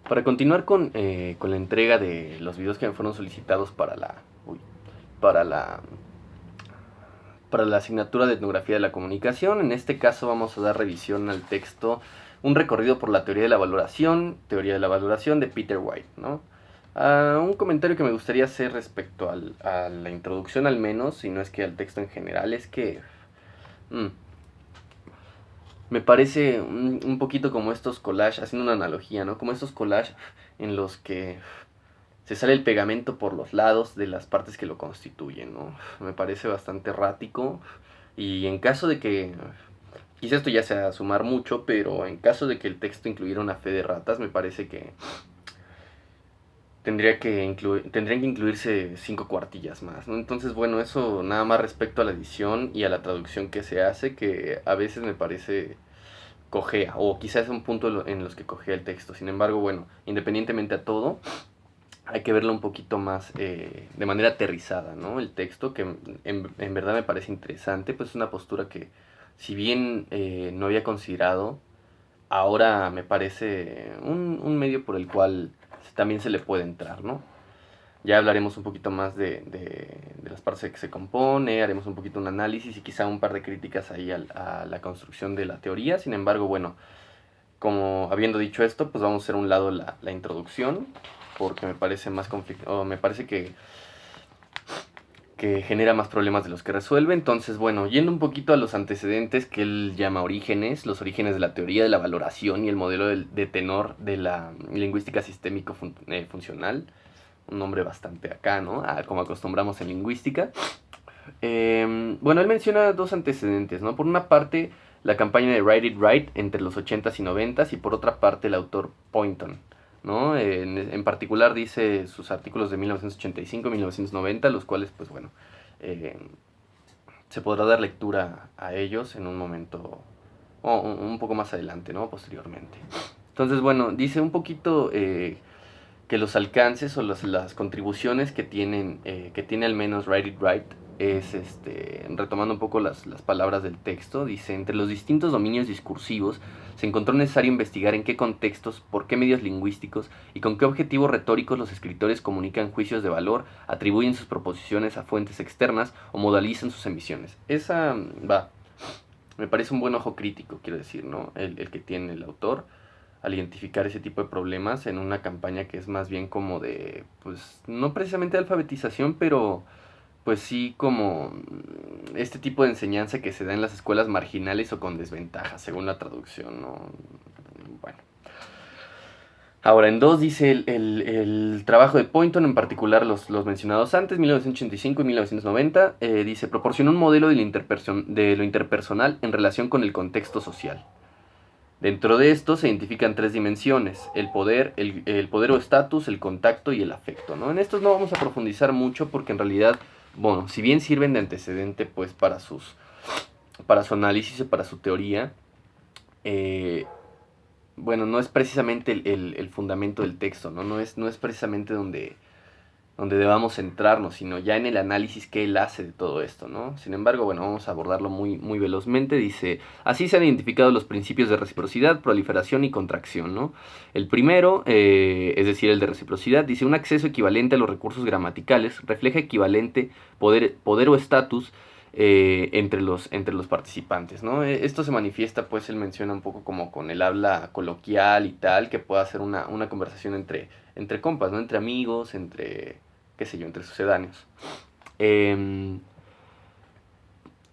Para continuar con la entrega de los videos que me fueron solicitados para la, para la asignatura de etnografía de la comunicación, en este caso vamos a dar revisión al texto Un recorrido por la teoría de la valoración de Peter White, ¿no? Un comentario que me gustaría hacer respecto a la introducción al menos, si no es que al texto en general, es que mm, me parece un poquito como estos collages, haciendo una analogía, ¿no? Como estos collages en los que se sale el pegamento por los lados de las partes que lo constituyen, ¿no? Me parece bastante errático y en caso de que, quizás esto ya sea sumar mucho, pero en caso de que el texto incluyera una fe de ratas, me parece que tendrían que incluirse 5 cuartillas más, ¿no? Entonces, bueno, eso nada más respecto a la edición y a la traducción que se hace, que a veces me parece cojea, o quizás es un punto en los que cojea el texto. Sin embargo, bueno, independientemente a todo, hay que verlo un poquito más de manera aterrizada, ¿no? El texto, que en verdad me parece interesante, pues es una postura que, si bien no había considerado, ahora me parece un medio por el cual también se le puede entrar, ¿no? Ya hablaremos un poquito más de las partes de que se compone, haremos un poquito un análisis y quizá un par de críticas ahí a la construcción de la teoría. Sin embargo, bueno, como habiendo dicho esto, pues vamos a hacer a un lado la introducción, porque me parece más conflicto, me parece que genera más problemas de los que resuelve. Entonces, bueno, yendo un poquito a los antecedentes que él llama orígenes, los orígenes de la teoría de la valoración y el modelo de tenor de la lingüística sistémico-funcional, un nombre bastante acá, ¿no? Como acostumbramos en lingüística. Bueno, él menciona dos antecedentes, ¿no? Por una parte, la campaña de Write It Right entre los 80s y 90s, y por otra parte, el autor Poynton, ¿no? En particular dice sus artículos de 1985 y 1990, los cuales, pues bueno, eh, se podrá dar lectura a ellos en un momento, o un poco más adelante, ¿no? Posteriormente. Entonces, bueno, dice un poquito que los alcances o las contribuciones que tiene al menos Write It Right es, retomando un poco las palabras del texto, dice: entre los distintos dominios discursivos se encontró necesario investigar en qué contextos, por qué medios lingüísticos y con qué objetivos retóricos los escritores comunican juicios de valor, atribuyen sus proposiciones a fuentes externas o modalizan sus emisiones. Me parece un buen ojo crítico, quiero decir, ¿no? El que tiene el autor al identificar ese tipo de problemas en una campaña que es más bien como de, pues, no precisamente de alfabetización, pero pues sí como este tipo de enseñanza que se da en las escuelas marginales o con desventaja, según la traducción, ¿no? Bueno. Ahora, en dos dice el trabajo de Poynton, en particular los mencionados antes, 1985 y 1990, dice: proporciona un modelo de lo interpersonal en relación con el contexto social. Dentro de esto se identifican tres dimensiones: el poder o estatus, el contacto y el afecto, ¿no? En estos no vamos a profundizar mucho porque en realidad, bueno, si bien sirven de antecedente pues para su análisis y para su teoría, eh, bueno, no es precisamente el fundamento del texto, ¿no? No es precisamente donde debamos centrarnos, sino ya en el análisis que él hace de todo esto, ¿no? Sin embargo, bueno, vamos a abordarlo muy, muy velozmente. Dice: así se han identificado los principios de reciprocidad, proliferación y contracción, ¿no? El primero, es decir, el de reciprocidad, dice: un acceso equivalente a los recursos gramaticales refleja equivalente poder o estatus entre los participantes, ¿no? Esto se manifiesta, pues él menciona un poco como con el habla coloquial y tal, que pueda ser una conversación entre compas, ¿no? Entre amigos, qué sé yo, entre sucedáneos. Eh,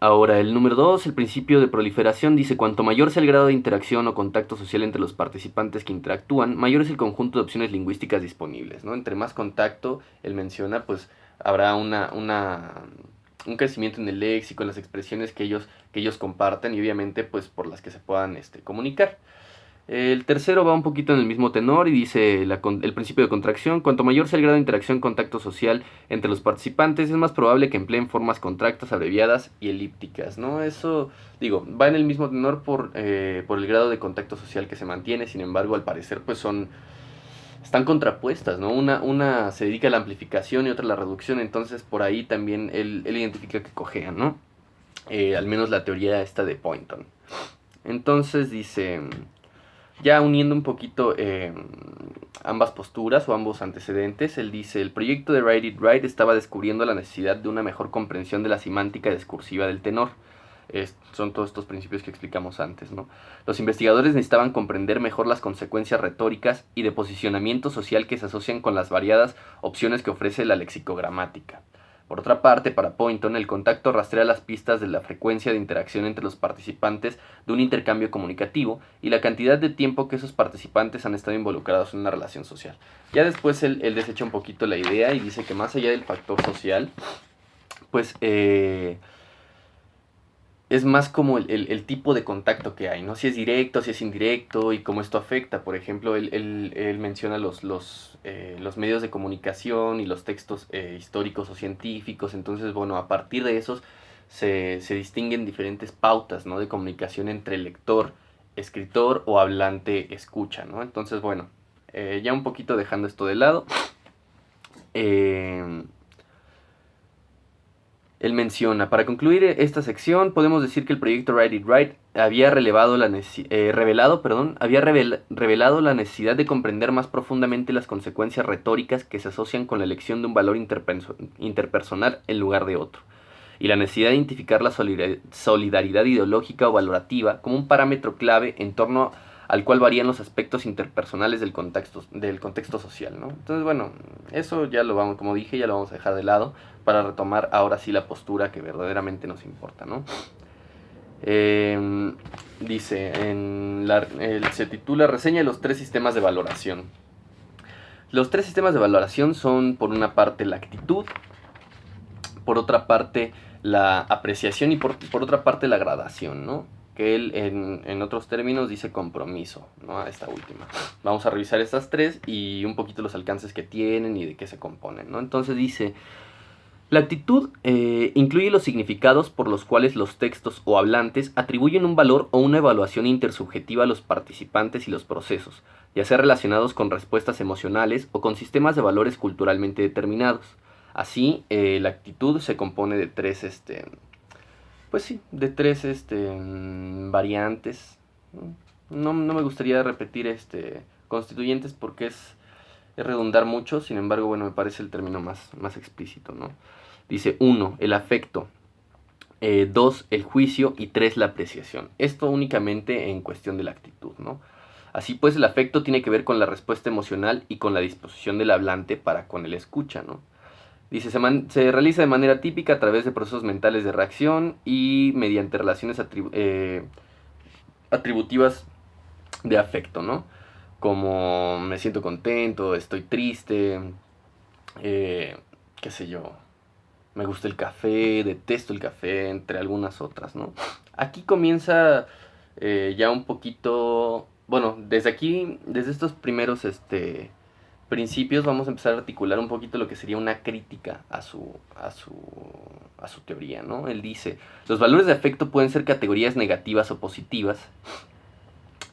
Ahora, el número 2, el principio de proliferación, dice: cuanto mayor sea el grado de interacción o contacto social entre los participantes que interactúan, mayor es el conjunto de opciones lingüísticas disponibles, ¿no? Entre más contacto, él menciona, pues habrá un crecimiento en el léxico, en las expresiones que ellos comparten y obviamente pues por las que se puedan comunicar. El tercero va un poquito en el mismo tenor y dice el principio de contracción: cuanto mayor sea el grado de interacción contacto social entre los participantes, es más probable que empleen formas contractas, abreviadas y elípticas, ¿no? Eso, digo, va en el mismo tenor por el grado de contacto social que se mantiene. Sin embargo, al parecer, pues están contrapuestas, ¿no? Una se dedica a la amplificación y otra a la reducción, entonces por ahí también él identifica que cojean, ¿no? Al menos la teoría esta de Poynton. Entonces dice, ya uniendo un poquito ambas posturas o ambos antecedentes. Él dice, el proyecto de Write It Right estaba descubriendo la necesidad de una mejor comprensión de la semántica discursiva del tenor. Son todos estos principios que explicamos antes, ¿no? Los investigadores necesitaban comprender mejor las consecuencias retóricas y de posicionamiento social que se asocian con las variadas opciones que ofrece la lexicogramática. Por otra parte, para Poynton, el contacto rastrea las pistas de la frecuencia de interacción entre los participantes de un intercambio comunicativo y la cantidad de tiempo que esos participantes han estado involucrados en una relación social. Ya después él desecha un poquito la idea y dice que más allá del factor social, pues es más como el tipo de contacto que hay, ¿no? Si es directo, si es indirecto y cómo esto afecta. Por ejemplo, él menciona los medios de comunicación y los textos históricos o científicos. Entonces, bueno, a partir de esos se distinguen diferentes pautas, ¿no? De comunicación entre lector, escritor o hablante, escucha, ¿no? Entonces, bueno, ya un poquito dejando esto de lado. Él menciona, para concluir esta sección, podemos decir que el proyecto Write It Right había revelado la necesidad de comprender más profundamente las consecuencias retóricas que se asocian con la elección de un valor interpersonal en lugar de otro, y la necesidad de identificar la solidaridad ideológica o valorativa como un parámetro clave en torno al cual varían los aspectos interpersonales del contexto social, ¿no? Entonces, bueno, eso ya lo vamos, como dije, ya lo vamos a dejar de lado para retomar ahora sí la postura que verdaderamente nos importa, ¿no? Dice, se titula Reseña de los 3 sistemas de valoración. Los 3 sistemas de valoración son, por una parte, la actitud, por otra parte, la apreciación y por otra parte, la gradación, ¿no? Que él en otros términos dice compromiso, ¿no? A esta última. Vamos a revisar estas 3 y un poquito los alcances que tienen y de qué se componen, ¿no? Entonces dice, la actitud incluye los significados por los cuales los textos o hablantes atribuyen un valor o una evaluación intersubjetiva a los participantes y los procesos, ya sea relacionados con respuestas emocionales o con sistemas de valores culturalmente determinados. Así, la actitud se compone de 3 pues sí, de 3 variantes. No me gustaría repetir constituyentes porque es redundar mucho, sin embargo, bueno, me parece el término más explícito, ¿no? Dice 1, el afecto, 2, el juicio y 3, la apreciación. Esto únicamente en cuestión de la actitud, ¿no? Así pues, el afecto tiene que ver con la respuesta emocional y con la disposición del hablante para con el escucha, ¿no? Dice, se realiza de manera típica a través de procesos mentales de reacción y mediante relaciones atributivas de afecto, ¿no? Como me siento contento, estoy triste, qué sé yo, me gusta el café, detesto el café, entre algunas otras, ¿no? Aquí comienza ya un poquito, bueno, desde estos primeros principios vamos a empezar a articular un poquito lo que sería una crítica a su teoría, ¿no? Él dice, los valores de afecto pueden ser categorías negativas o positivas,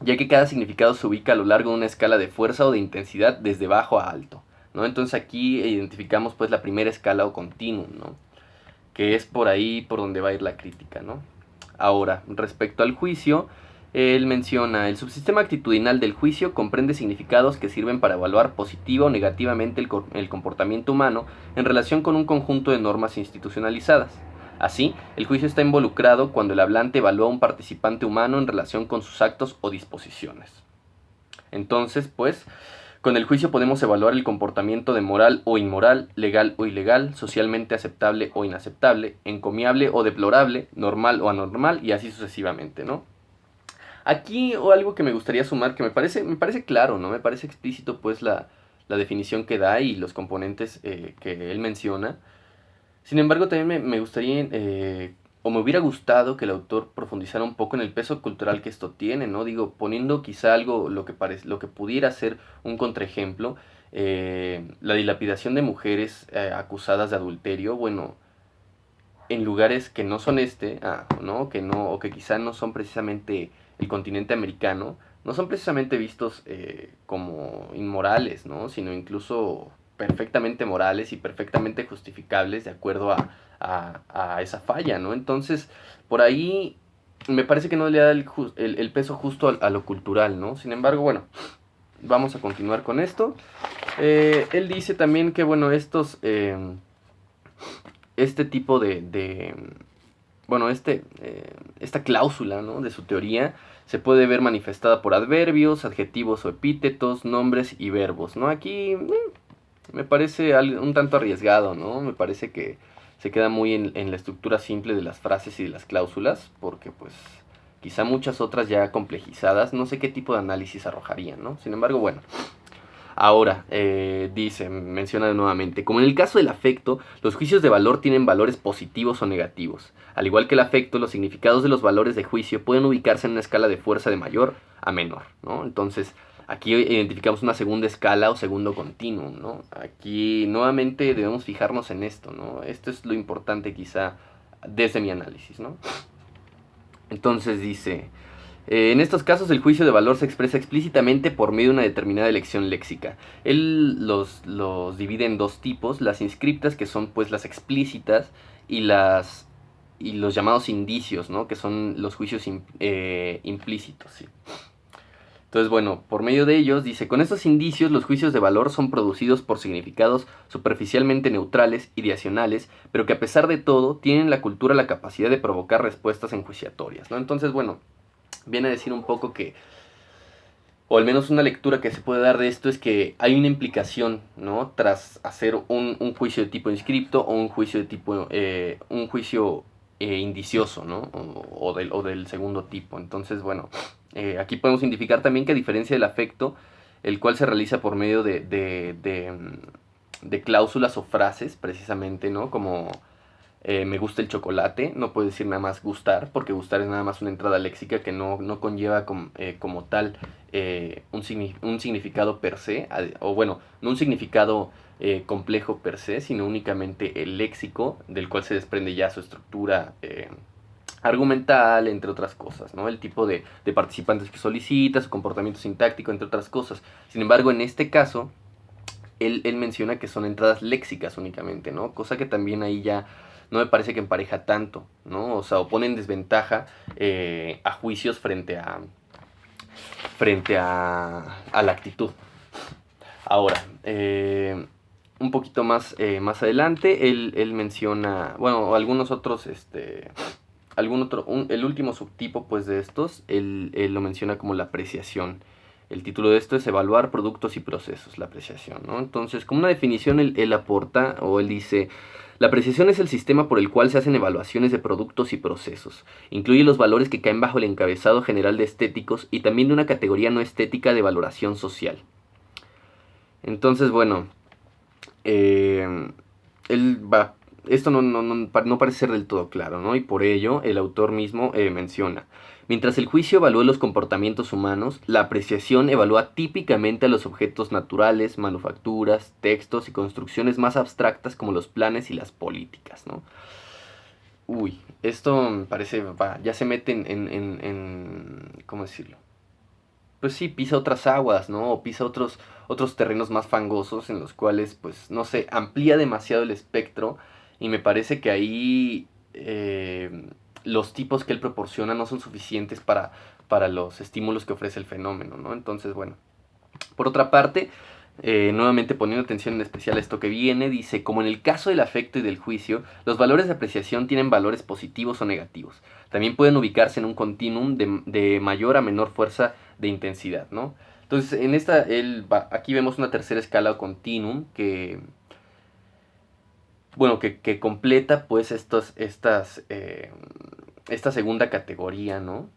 ya que cada significado se ubica a lo largo de una escala de fuerza o de intensidad desde bajo a alto, ¿no? Entonces aquí identificamos pues la primera escala o continuum, ¿no? Que es por ahí por donde va a ir la crítica, ¿no? Ahora, respecto al juicio, él menciona, el subsistema actitudinal del juicio comprende significados que sirven para evaluar positiva o negativamente el comportamiento humano en relación con un conjunto de normas institucionalizadas. Así, el juicio está involucrado cuando el hablante evalúa a un participante humano en relación con sus actos o disposiciones. Entonces, pues, con el juicio podemos evaluar el comportamiento de moral o inmoral, legal o ilegal, socialmente aceptable o inaceptable, encomiable o deplorable, normal o anormal y así sucesivamente, ¿no? Aquí o algo que me gustaría sumar, que me parece claro, ¿no? Me parece explícito pues la definición que da y los componentes que él menciona. Sin embargo, también me gustaría, o me hubiera gustado que el autor profundizara un poco en el peso cultural que esto tiene, ¿no? Digo, poniendo quizá algo, lo que pudiera ser un contraejemplo, la dilapidación de mujeres acusadas de adulterio, bueno, en lugares que no son ¿no? O que quizá no son precisamente el continente americano, no son precisamente vistos como inmorales, ¿no? Sino incluso perfectamente morales y perfectamente justificables de acuerdo a esa falla, ¿no? Entonces, por ahí me parece que no le da el peso justo a lo cultural, ¿no? Sin embargo, bueno, vamos a continuar con esto. Él dice también que, bueno, este tipo bueno, esta cláusula, ¿no?, de su teoría se puede ver manifestada por adverbios, adjetivos o epítetos, nombres y verbos, ¿no? Aquí me parece un tanto arriesgado, ¿no? Me parece que se queda muy en la estructura simple de las frases y de las cláusulas, porque pues quizá muchas otras ya complejizadas, no sé qué tipo de análisis arrojarían, ¿no? Sin embargo, bueno. Ahora, menciona nuevamente, como en el caso del afecto, los juicios de valor tienen valores positivos o negativos. Al igual que el afecto, los significados de los valores de juicio pueden ubicarse en una escala de fuerza de mayor a menor, ¿no? Entonces, aquí identificamos una segunda escala o segundo continuum, ¿no? Aquí nuevamente debemos fijarnos en esto, ¿no? Esto es lo importante quizá desde mi análisis, ¿no? Entonces dice, en estos casos el juicio de valor se expresa explícitamente por medio de una determinada elección léxica. Él los divide en dos tipos, las inscriptas, que son pues las explícitas, y los llamados indicios, ¿no?, que son los juicios implícitos, ¿sí? Entonces, bueno, por medio de ellos, dice, con estos indicios los juicios de valor son producidos por significados superficialmente neutrales, ideacionales, pero que a pesar de todo tienen la cultura la capacidad de provocar respuestas enjuiciatorias, ¿no? Entonces, bueno, viene a decir un poco que, o al menos una lectura que se puede dar de esto, es que hay una implicación, ¿no?, tras hacer un juicio de tipo inscripto o un juicio de tipo, indicioso, ¿no?, o del segundo tipo. Entonces, bueno, aquí podemos identificar también que a diferencia del afecto, el cual se realiza por medio de cláusulas o frases, precisamente, ¿no?, como me gusta el chocolate, no puedo decir nada más gustar, porque gustar es nada más una entrada léxica que no conlleva como tal un significado per se, o bueno, no un significado complejo per se, sino únicamente el léxico, del cual se desprende ya su estructura argumental, entre otras cosas, ¿no? El tipo de participantes que solicita, su comportamiento sintáctico, entre otras cosas. Sin embargo, en este caso, él menciona que son entradas léxicas únicamente, ¿no? Cosa que también ahí ya no me parece que empareja tanto, ¿no? O sea, o pone en desventaja a juicios a la actitud. Ahora, un poquito más adelante, él menciona, bueno, algunos otros, el último subtipo pues de estos, él lo menciona como la apreciación. El título de esto es Evaluar productos y procesos, la apreciación, ¿no? Entonces, como una definición, él aporta, o él dice, la apreciación es el sistema por el cual se hacen evaluaciones de productos y procesos. Incluye los valores que caen bajo el encabezado general de estéticos y también de una categoría no estética de valoración social. Entonces, bueno, esto no parece ser del todo claro, ¿no? Y por ello el autor mismo menciona, mientras el juicio evalúa los comportamientos humanos, la apreciación evalúa típicamente a los objetos naturales, manufacturas, textos y construcciones más abstractas como los planes y las políticas, ¿no? Uy, esto me parece, ya se mete ¿cómo decirlo? Pues sí, pisa otras aguas, ¿no? O pisa otros terrenos más fangosos en los cuales, pues, no sé, amplía demasiado el espectro y me parece que ahí los tipos que él proporciona no son suficientes para los estímulos que ofrece el fenómeno, ¿no? Entonces, bueno, por otra parte, nuevamente poniendo atención en especial a esto que viene, dice, como en el caso del afecto y del juicio, los valores de apreciación tienen valores positivos o negativos. También pueden ubicarse en un continuum de mayor a menor fuerza de intensidad, ¿no? Entonces, aquí vemos una tercera escala o continuum bueno, que completa pues esta segunda categoría, ¿no?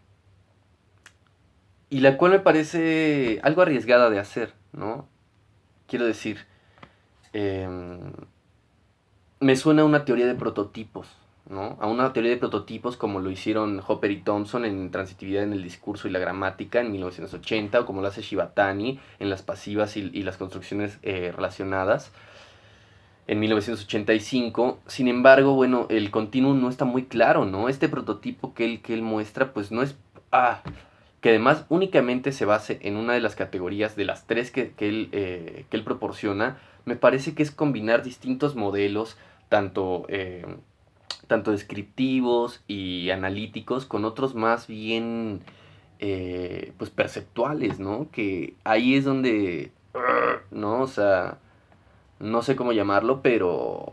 Y la cual me parece algo arriesgada de hacer, ¿no? Quiero decir, me suena a una teoría de prototipos, ¿no? A una teoría de prototipos como lo hicieron Hopper y Thompson en Transitividad en el discurso y la gramática en 1980, o como lo hace Shibatani en las pasivas y las construcciones relacionadas en 1985. Sin embargo, bueno, el continuum no está muy claro, ¿no? Este prototipo que él muestra, pues no es... que además únicamente se base en una de las categorías de las tres que él proporciona, me parece que es combinar distintos modelos, tanto, tanto descriptivos y analíticos, con otros más bien pues perceptuales, ¿no? Que ahí es donde, ¿no? O sea, no sé cómo llamarlo, pero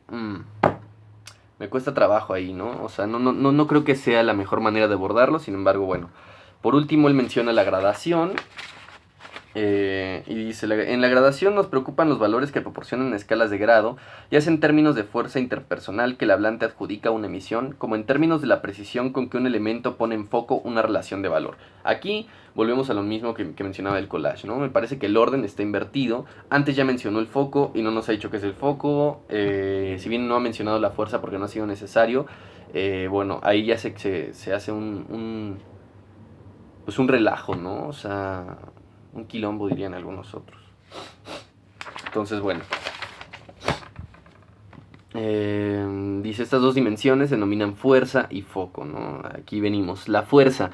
mm, me cuesta trabajo ahí, ¿no? O sea, no creo que sea la mejor manera de abordarlo, sin embargo, bueno. Por último, él menciona la gradación. Y dice, en la gradación nos preocupan los valores que proporcionan escalas de grado, ya sea en términos de fuerza interpersonal que el hablante adjudica a una emisión, como en términos de la precisión con que un elemento pone en foco una relación de valor. Aquí volvemos a lo mismo que mencionaba el collage, ¿no? Me parece que el orden está invertido. Antes ya mencionó el foco y no nos ha dicho qué es el foco. Si bien no ha mencionado la fuerza porque no ha sido necesario, bueno, ahí ya se hace pues un relajo, ¿no? O sea, un quilombo dirían algunos otros. Entonces, bueno. Dice, estas dos dimensiones se denominan fuerza y foco, ¿no? Aquí venimos. La fuerza.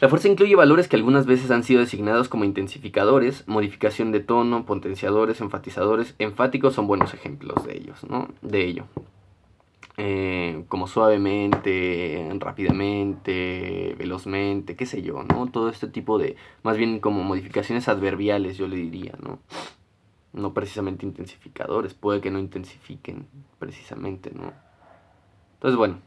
La fuerza incluye valores que algunas veces han sido designados como intensificadores, modificación de tono, potenciadores, enfatizadores. Enfáticos son buenos ejemplos de ellos, ¿no? De ello. Como suavemente, rápidamente, velozmente, qué sé yo, ¿no? Todo este tipo de, más bien como modificaciones adverbiales, yo le diría, ¿no? No precisamente intensificadores, puede que no intensifiquen precisamente, ¿no? Entonces, bueno,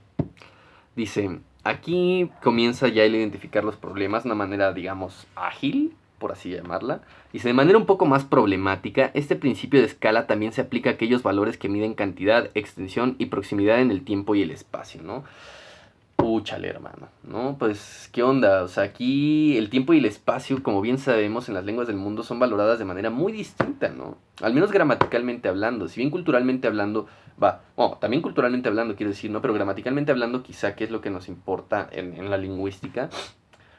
dice, aquí comienza ya el identificar los problemas de una manera, digamos, ágil, por así llamarla. Dice, de manera un poco más problemática, este principio de escala también se aplica a aquellos valores que miden cantidad, extensión y proximidad en el tiempo y el espacio, ¿no? Púchale, hermano, ¿no? Pues, ¿qué onda? O sea, aquí el tiempo y el espacio, como bien sabemos, en las lenguas del mundo son valoradas de manera muy distinta, ¿no? Al menos gramaticalmente hablando. Si bien culturalmente hablando, bueno, también culturalmente hablando, quiero decir, ¿no? Pero gramaticalmente hablando, quizá, ¿qué es lo que nos importa en la lingüística?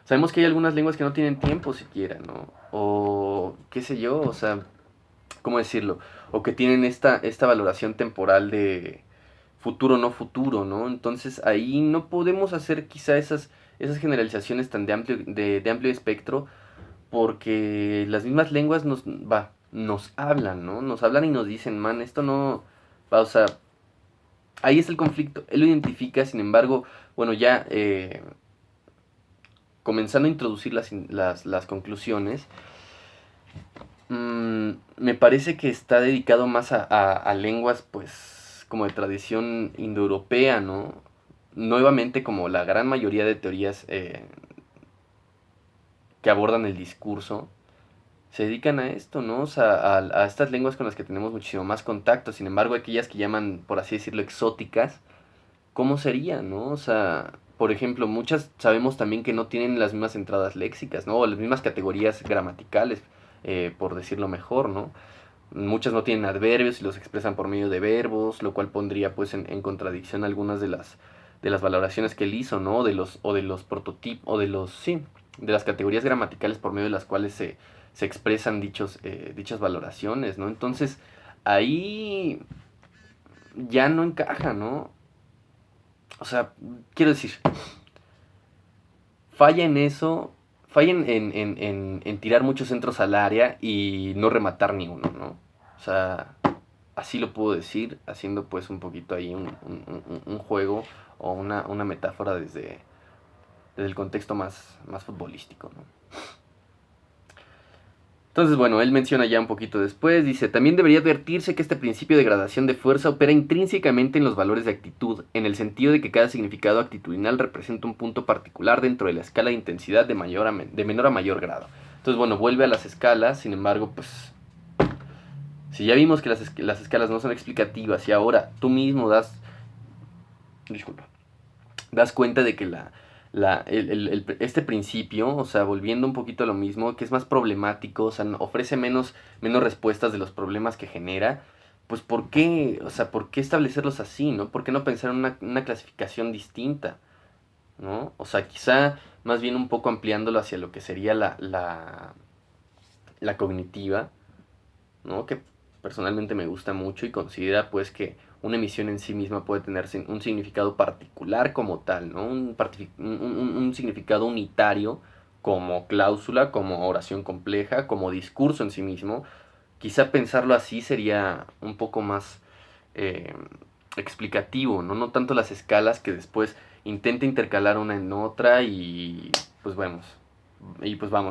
Sabemos que hay algunas lenguas que no tienen tiempo siquiera, ¿no? O, qué sé yo, o sea, ¿cómo decirlo? O que tienen esta valoración temporal de futuro no futuro, ¿no? Entonces ahí no podemos hacer quizá esas generalizaciones tan de amplio espectro porque las mismas lenguas nos hablan, ¿no? Nos hablan y nos dicen, man, esto no va, o sea, ahí es el conflicto. Él lo identifica, sin embargo, bueno, ya comenzando a introducir las conclusiones, me parece que está dedicado más a lenguas, pues, como de tradición indoeuropea, ¿no? Nuevamente, como la gran mayoría de teorías que abordan el discurso, se dedican a esto, ¿no? O sea, a estas lenguas con las que tenemos muchísimo más contacto. Sin embargo, aquellas que llaman, por así decirlo, exóticas, ¿cómo serían, no? O sea, por ejemplo, muchas sabemos también que no tienen las mismas entradas léxicas, ¿no? O las mismas categorías gramaticales, por decirlo mejor, ¿no? Muchas no tienen adverbios y los expresan por medio de verbos, lo cual pondría pues en contradicción algunas de las valoraciones que él hizo, ¿no? O de los prototipos, sí, de las categorías gramaticales por medio de las cuales se expresan dichas valoraciones, ¿no? Entonces, ahí ya no encaja, ¿no? O sea, quiero decir, falla en eso, falla en tirar muchos centros al área y no rematar ni uno, ¿no? O sea, así lo puedo decir, haciendo pues un poquito ahí un juego o una metáfora desde el contexto más futbolístico, ¿no? Entonces, bueno, él menciona ya un poquito después, dice, también debería advertirse que este principio de gradación de fuerza opera intrínsecamente en los valores de actitud, en el sentido de que cada significado actitudinal representa un punto particular dentro de la escala de intensidad de menor a mayor grado. Entonces, bueno, vuelve a las escalas, sin embargo, pues, si ya vimos que las escalas no son explicativas y ahora tú mismo das cuenta de que este principio, o sea, volviendo un poquito a lo mismo, que es más problemático, o sea, ofrece menos respuestas de los problemas que genera, pues ¿por qué? O sea, ¿por qué establecerlos así, no? ¿Por qué no pensar en una clasificación distinta, no? O sea, quizá más bien un poco ampliándolo hacia lo que sería la cognitiva, ¿no? Que personalmente me gusta mucho y considera pues que una emisión en sí misma puede tener un significado particular como tal, ¿no? Un significado unitario como cláusula, como oración compleja, como discurso en sí mismo. Quizá pensarlo así sería un poco más eh, explicativo, ¿no? No tanto las escalas que después intenta intercalar una en otra y pues vemos,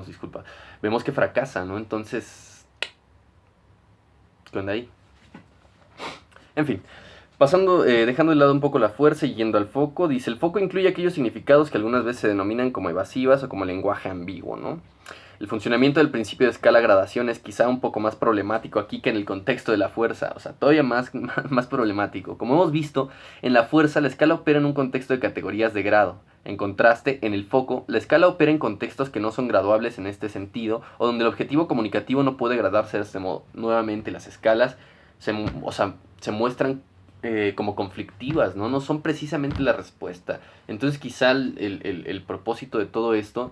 disculpa, vemos que fracasa, ¿no? Entonces, ¿qué onda ahí? En fin, pasando, dejando de lado un poco la fuerza y yendo al foco, dice, el foco incluye aquellos significados que algunas veces se denominan como evasivas o como lenguaje ambiguo, ¿no? El funcionamiento del principio de escala-gradación es quizá un poco más problemático aquí que en el contexto de la fuerza, o sea, todavía más problemático. Como hemos visto, en la fuerza la escala opera en un contexto de categorías de grado. En contraste, en el foco, la escala opera en contextos que no son graduables en este sentido, o donde el objetivo comunicativo no puede gradarse de este modo. Nuevamente, las escalas se muestran como conflictivas, ¿no? No son precisamente la respuesta. Entonces quizá el propósito de todo esto,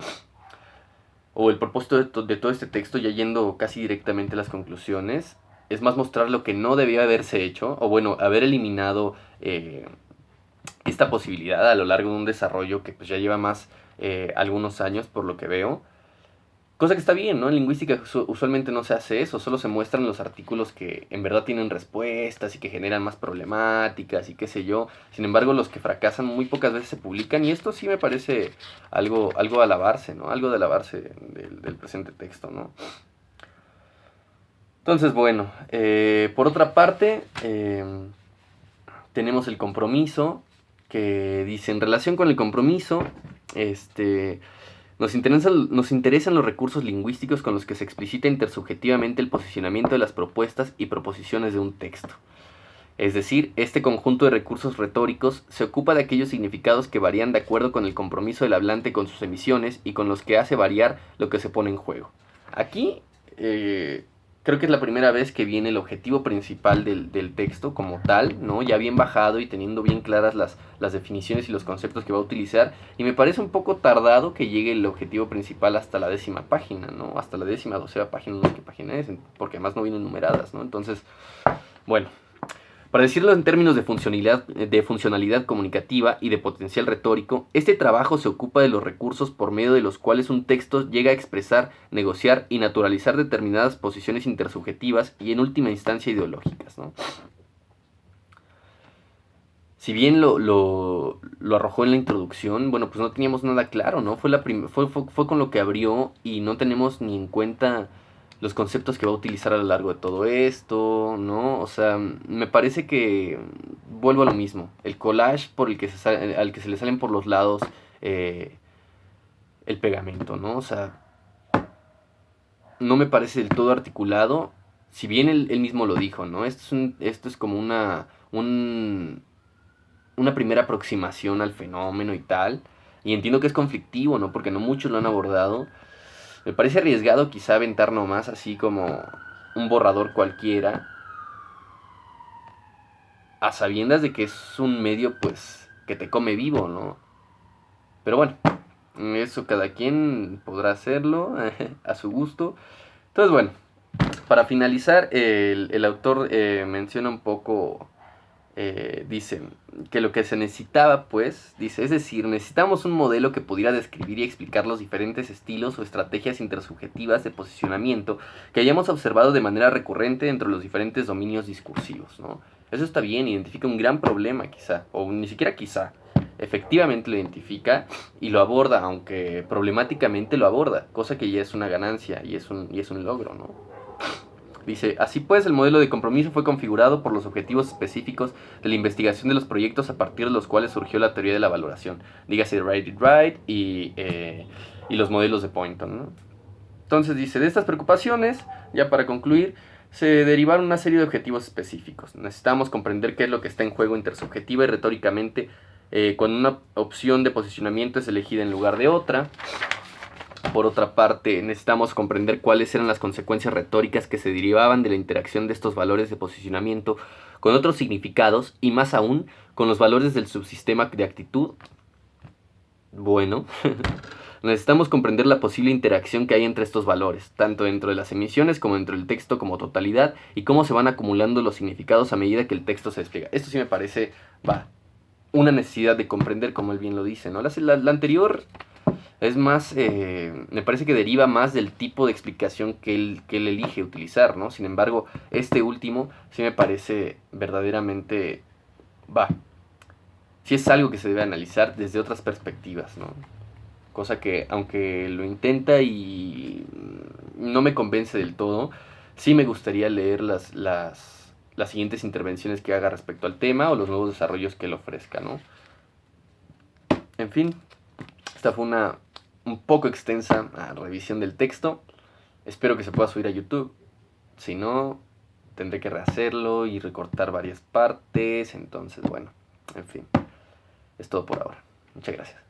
o el propósito de todo este texto, ya yendo casi directamente a las conclusiones, es más mostrar lo que no debía haberse hecho, o bueno, haber eliminado esta posibilidad a lo largo de un desarrollo que pues ya lleva más algunos años por lo que veo. Cosa que está bien, ¿no? En lingüística usualmente no se hace eso, solo se muestran los artículos que en verdad tienen respuestas y que generan más problemáticas y qué sé yo. Sin embargo, los que fracasan muy pocas veces se publican y esto sí me parece algo a alabarse, ¿no? Algo de alabarse del presente texto, ¿no? Entonces, bueno, por otra parte, tenemos el compromiso, que dice, en relación con el compromiso, nos interesan los recursos lingüísticos con los que se explicita intersubjetivamente el posicionamiento de las propuestas y proposiciones de un texto. Es decir, este conjunto de recursos retóricos se ocupa de aquellos significados que varían de acuerdo con el compromiso del hablante con sus emisiones y con los que hace variar lo que se pone en juego. Aquí creo que es la primera vez que viene el objetivo principal del texto como tal, ¿no? Ya bien bajado y teniendo bien claras las definiciones y los conceptos que va a utilizar. Y me parece un poco tardado que llegue el objetivo principal hasta la 10ª página, ¿no? Hasta la 12ª página, no sé qué página es, porque además no vienen numeradas, ¿no? Entonces, bueno. Para decirlo en términos de funcionalidad comunicativa y de potencial retórico, este trabajo se ocupa de los recursos por medio de los cuales un texto llega a expresar, negociar y naturalizar determinadas posiciones intersubjetivas y en última instancia ideológicas, ¿no? Si bien lo arrojó en la introducción, bueno, pues no teníamos nada claro, ¿no? Fue con lo que abrió y no tenemos ni en cuenta los conceptos que va a utilizar a lo largo de todo esto, ¿no? O sea, me parece que vuelvo a lo mismo. El collage por el que al que se le salen por los lados el pegamento, ¿no? O sea, no me parece del todo articulado. Si bien él mismo lo dijo, ¿no? Esto es como una primera aproximación al fenómeno y tal. Y entiendo que es conflictivo, ¿no? Porque no muchos lo han abordado. Me parece arriesgado quizá aventar nomás así como un borrador cualquiera, a sabiendas de que es un medio pues que te come vivo, ¿no? Pero bueno, eso cada quien podrá hacerlo a su gusto. Entonces bueno, para finalizar, el autor menciona un poco, dice que lo que se necesitaba, pues, dice, es decir, necesitamos un modelo que pudiera describir y explicar los diferentes estilos o estrategias intersubjetivas de posicionamiento que hayamos observado de manera recurrente entre los diferentes dominios discursivos, ¿no? Eso está bien, identifica un gran problema quizá, o ni siquiera quizá, efectivamente lo identifica y lo aborda, aunque problemáticamente lo aborda, cosa que ya es una ganancia y es un logro, ¿no? Dice, así pues, el modelo de compromiso fue configurado por los objetivos específicos de la investigación de los proyectos a partir de los cuales surgió la teoría de la valoración. Dígase Write It Right y los modelos de Poynton, ¿no? Entonces dice, de estas preocupaciones, ya para concluir, se derivaron una serie de objetivos específicos. Necesitamos comprender qué es lo que está en juego intersubjetiva y retóricamente cuando una opción de posicionamiento es elegida en lugar de otra. Por otra parte, necesitamos comprender cuáles eran las consecuencias retóricas que se derivaban de la interacción de estos valores de posicionamiento con otros significados y más aún con los valores del subsistema de actitud. Bueno, necesitamos comprender la posible interacción que hay entre estos valores, tanto dentro de las emisiones como dentro del texto como totalidad, y cómo se van acumulando los significados a medida que el texto se despliega. Esto sí me parece, una necesidad de comprender, como él bien lo dice, ¿no? La anterior es más, me parece que deriva más del tipo de explicación que él elige utilizar, ¿no? Sin embargo, este último sí me parece verdaderamente, sí es algo que se debe analizar desde otras perspectivas, ¿no? cosa que aunque lo intenta y no me convence del todo, sí me gustaría leer las siguientes intervenciones que haga respecto al tema o los nuevos desarrollos que él ofrezca, ¿no? En fin, esta fue una un poco extensa revisión del texto. Espero que se pueda subir a YouTube. Si no, tendré que rehacerlo y recortar varias partes. Entonces, bueno, en fin, es todo por ahora. Muchas gracias.